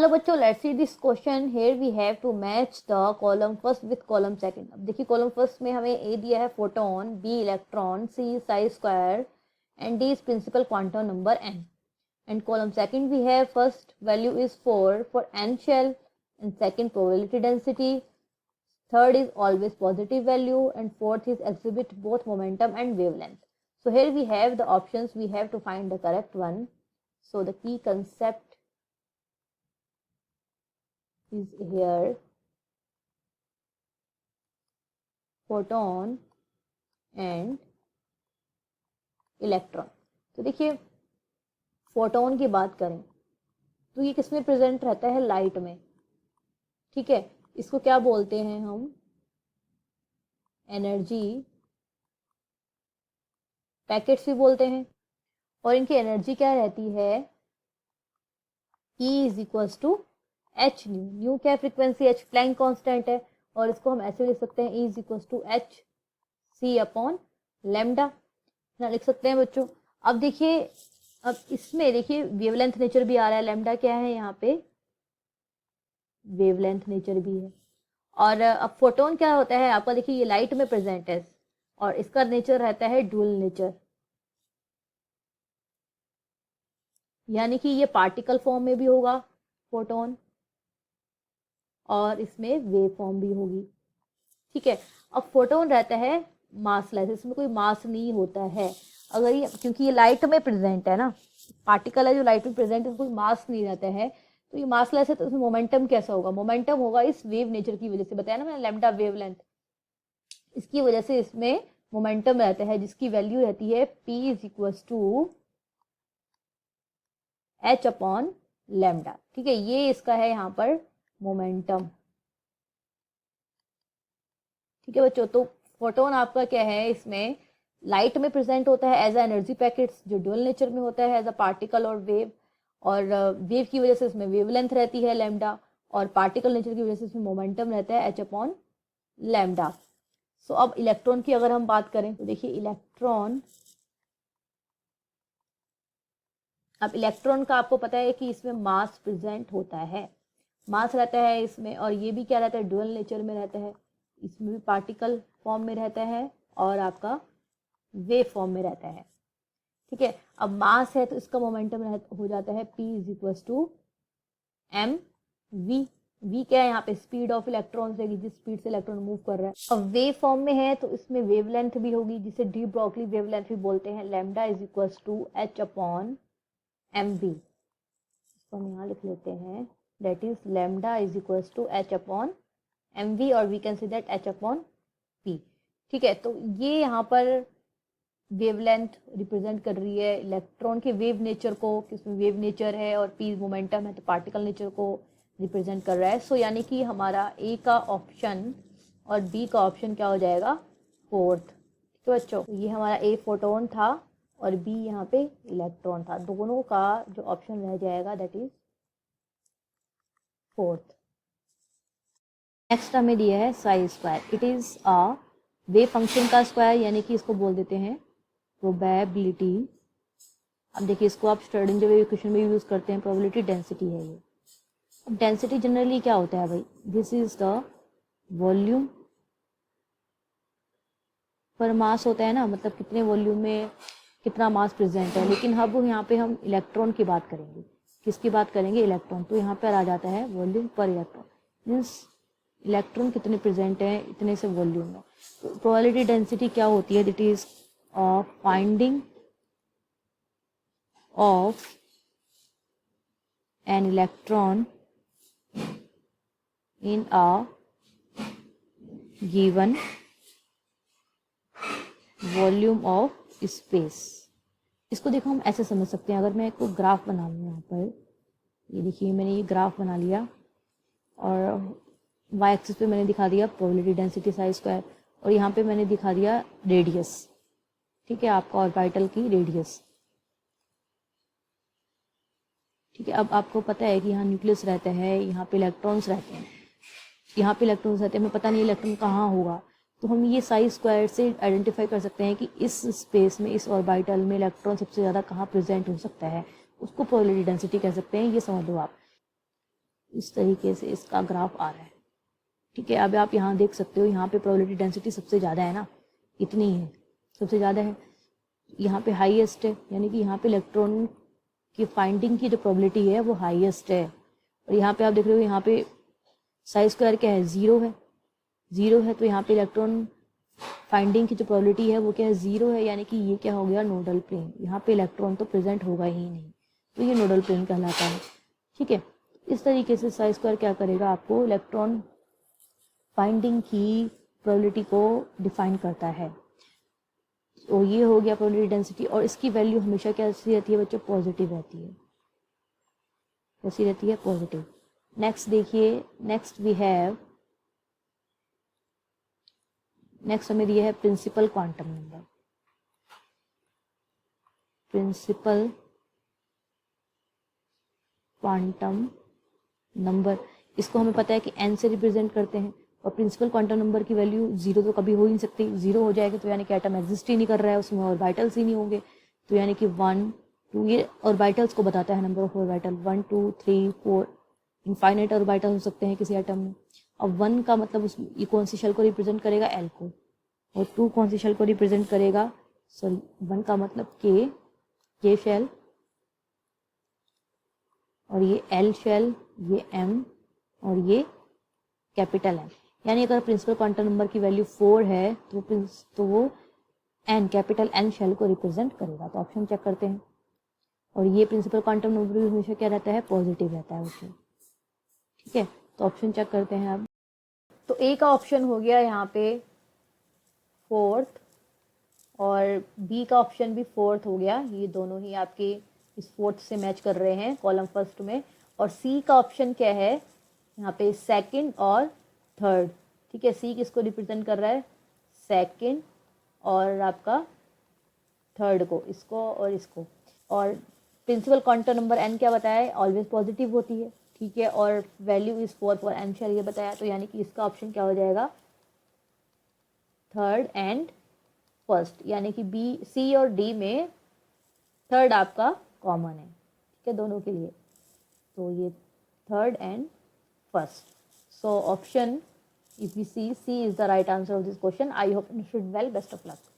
Hello बच्चों, let's see this question. Here we have to match the column first with column second. अब देखिए column first में हमें A दिया है photon, B electron, C psi square and D is principal quantum number N. And column second we have first value is 4 for N shell and second probability density, third is always positive value and fourth is exhibit both momentum and wavelength. So here we have the options, we have to find the correct one. So the key concept is here photon and electron. तो देखिए photon की बात करें तो ये किसमें present रहता है? लाइट में। ठीक है, इसको क्या बोलते हैं हम? एनर्जी पैकेट्स भी बोलते हैं। और इनकी एनर्जी क्या रहती है? E is equals to H nu. Nu क्या फ्रीक्वेंसी? एच प्लैंक कांस्टेंट है। और इसको हम ऐसे लिख सकते हैं E is equals to H C upon lambda ना, लिख सकते हैं बच्चों। अब देखिए, अब इसमें देखिए वेवलेंथ नेचर भी आ रहा है। लेमडा क्या है यहाँ पे? वेवलेंथ नेचर भी है। और अब फोटोन क्या होता है आपका? देखिए ये लाइट में प्रेजेंट है और इसका नेचर रहता है ड्यूल नेचर, यानी कि ये पार्टिकल फॉर्म में भी होगा फोटोन और इसमें वेव फॉर्म भी होगी। ठीक है, अब फोटोन रहता है मासलेस, इसमें कोई मास नहीं होता है। अगर ये, क्योंकि ये लाइट में प्रेजेंट है ना, पार्टिकल है जो लाइट में प्रेजेंट है, कोई मास नहीं रहता है, तो ये मासलेस है। तो इसमें मोमेंटम कैसा होगा? मोमेंटम होगा इस वेव नेचर की वजह से, बताया ना मैंने, लैम्डा वेवलेंथ, इसकी वजह से इसमें मोमेंटम रहता है जिसकी वैल्यू रहती है P is equal to H upon lambda. ठीक है, ये इसका है यहाँ पर मोमेंटम। ठीक है बच्चों, तो फोटोन आपका क्या है? इसमें लाइट में प्रेजेंट होता है एज अ एनर्जी पैकेट्स जो ड्यूल नेचर में होता है एज अ पार्टिकल और वेव। और वेव की वजह से इसमें वेवलेंथ रहती है लैम्डा, और पार्टिकल नेचर की वजह से इसमें मोमेंटम रहता है एच अपॉन लैम्डा। सो अब इलेक्ट्रॉन की अगर हम बात करें तो देखिए इलेक्ट्रॉन, अब इलेक्ट्रॉन का आपको पता है कि इसमें मास प्रेजेंट होता है, मास रहता है इसमें, और ये भी क्या रहता है? ड्यूल नेचर में रहता है। इसमें भी पार्टिकल फॉर्म में रहता है और आपका वेव फॉर्म में रहता है। ठीक है, अब मास है तो इसका मोमेंटम हो जाता है P is equal to M V. V क्या है यहाँ पे? स्पीड ऑफ इलेक्ट्रॉन से, जिस स्पीड से इलेक्ट्रॉन मूव कर रहा है। अब वेव फॉर्म में है तो इसमें वेवलेंथ भी होगी जिसे डी ब्रॉगली वेवलेंथ भी बोलते हैं। Lambda is equal to H upon M V. इसको हम यहाँ लिख लेते हैं, that is lambda is equal to H upon M V, और we can see that H upon P. ठीक है, तो ये यहाँ पर वेवलेंथ रिप्रेजेंट कर रही है इलेक्ट्रॉन के वेव नेचर को, किसमें वेव नेचर है, और पी मोमेंटम है तो पार्टिकल नेचर को रिप्रेजेंट कर रहा है। सो यानी कि हमारा ए का ऑप्शन और बी का ऑप्शन क्या हो जाएगा? फोर्थ। तो बच्चों ये हमारा ए फोटोन था और बी यहाँ पे इलेक्ट्रॉन था, दोनों का जो ऑप्शन रह जाएगा दैट इज फोर्थ। नेक्स्ट हमें दिया है size square. It is a wave function का स्क्वायर, यानी कि इसको बोल देते हैं प्रोबेबिलिटी। अब देखिए इसको आप स्टर्डिंजर वेव इक्वेशन में यूज करते हैं, प्रोबेबिलिटी डेंसिटी है ये। अब डेंसिटी जनरली क्या होता है भाई? दिस इज द वॉल्यूम पर मास होता है ना, मतलब कितने वॉल्यूम में कितना मास प्रेजेंट है। लेकिन अब यहाँ पे हम इलेक्ट्रॉन की बात करेंगे। किसकी बात करेंगे? इलेक्ट्रॉन। तो यहाँ पर आ जाता है वॉल्यूम पर इलेक्ट्रॉन, मीन्स इलेक्ट्रॉन कितने प्रेजेंट हैं इतने से वॉल्यूम में। तो प्रोबेबिलिटी डेंसिटी क्या होती है? That is finding of an electron in a given volume of space. इसको देखो हम ऐसे समझ सकते हैं, अगर मैं एक ग्राफ बना लूँ यहाँ पर, ये देखिए मैंने ये ग्राफ बना लिया और वाई एक्सिस पे मैंने दिखा दिया प्रोबेबिलिटी डेंसिटी साइज स्क्वायर, और यहाँ पे मैंने दिखा दिया रेडियस। ठीक है, आपका ऑर्बिटल की रेडियस। ठीक है, अब आपको पता है कि यहाँ न्यूक्लियस रहता है, यहाँ पे इलेक्ट्रॉन्स रहते हैं, यहाँ पे इलेक्ट्रॉन्स रहते हैं, हमें पता नहीं इलेक्ट्रॉन कहाँ होगा। तो हम ये साइज स्क्वायर से आइडेंटिफाई कर सकते हैं कि इस स्पेस में, इस ऑर्बिटल में इलेक्ट्रॉन सबसे ज़्यादा कहाँ प्रेजेंट हो सकता है, उसको प्रोबेबिलिटी डेंसिटी कह सकते हैं। ये समझ लो आप। इस तरीके से इसका ग्राफ आ रहा है। ठीक है, अब आप यहाँ देख सकते हो, यहाँ पे प्रोबेबिलिटी डेंसिटी सबसे ज़्यादा है ना, इतनी है, सबसे ज़्यादा है। यहाँ पे हाईएस्ट है, यानी कि यहाँ पे इलेक्ट्रॉन की फाइंडिंग की जो प्रोबेबिलिटी है वो हाईएस्ट है। और यहाँ पे आप देख रहे हो, यहाँ पे साई स्क्वायर क्या है, 0 है, 0 है, तो यहाँ पे इलेक्ट्रॉन फाइंडिंग की जो प्रोबेबिलिटी है वो क्या है, 0 है, यानी कि ये क्या हो गया, नोडल प्लेन। यहाँ पे इलेक्ट्रॉन तो प्रेजेंट होगा ही नहीं, तो ये नोडल प्लेन कहलाता है। ठीक है, इस तरीके से साई स्क्वायर क्या करेगा, आपको इलेक्ट्रॉन फाइंडिंग की प्रोबेबिलिटी को डिफाइन करता है। तो ये हो गया प्रोबेबिलिटी डेंसिटी, और इसकी वैल्यू हमेशा कैसी रहती है बच्चों, पॉजिटिव रहती है। कैसी रहती है, पॉजिटिव। नेक्स्ट देखिए, नेक्स्ट हमें दिया है principal quantum number. Principal quantum number, इसको हमें पता है कि n से रिप्रेजेंट करते हैं, और प्रिंसिपल क्वांटम नंबर की वैल्यू 0 तो कभी हो ही नहीं सकती। 0 हो जाएगा तो यानी कि एटम एग्जिस्ट ही नहीं कर रहा है, उसमें ऑर्बिटल्स ही नहीं होंगे। तो यानी कि 1 2, ये ऑर्बिटल्स को बताता है, number of orbital 1 2 3 4, infinite orbital हो सकते हैं किसी एटम में। अब 1 का मतलब ये कौन सी शेल को रिप्रेजेंट करेगा, एल को, और 2 कौन सी शेल को रिप्रेजेंट करेगा, सॉरी 1 का मतलब के शेल, और ये एल शेल, ये एम, और ये कैपिटल एम। यानी अगर प्रिंसिपल क्वांटम नंबर की वैल्यू 4 है तो वो एन, कैपिटल एन शेल को रिप्रेजेंट करेगा। तो ऑप्शन चेक करते हैं, और ये प्रिंसिपल क्वांटम नंबर भी हमेशा क्या रहता है, पॉजिटिव रहता है उसमें। ठीक है, तो ऑप्शन चेक करते हैं अब। तो ए का ऑप्शन हो गया यहाँ पे 4th, और बी का ऑप्शन भी 4th हो गया। ये दोनों ही आपके इस 4th से मैच कर रहे हैं कॉलम फर्स्ट में। और सी का ऑप्शन क्या है, यहाँ पे 2nd और 3rd। ठीक है, सी किसको रिप्रेजेंट कर रहा है, 2nd और आपका 3rd को, इसको और इसको। और प्रिंसिपल क्वांटम नंबर एन क्या बताया है, ऑलवेज पॉजिटिव होती है। ठीक है, और value is 4 for N shell ये बताया। तो यानी कि इसका ऑप्शन क्या हो जाएगा, 3rd एंड 1st, यानी कि बी, सी और डी में 3rd आपका कॉमन है। ठीक है, दोनों के लिए। तो ये 3rd and 1st। So option, if we see, C is the right answer of this question. I hope you should well. Best of luck.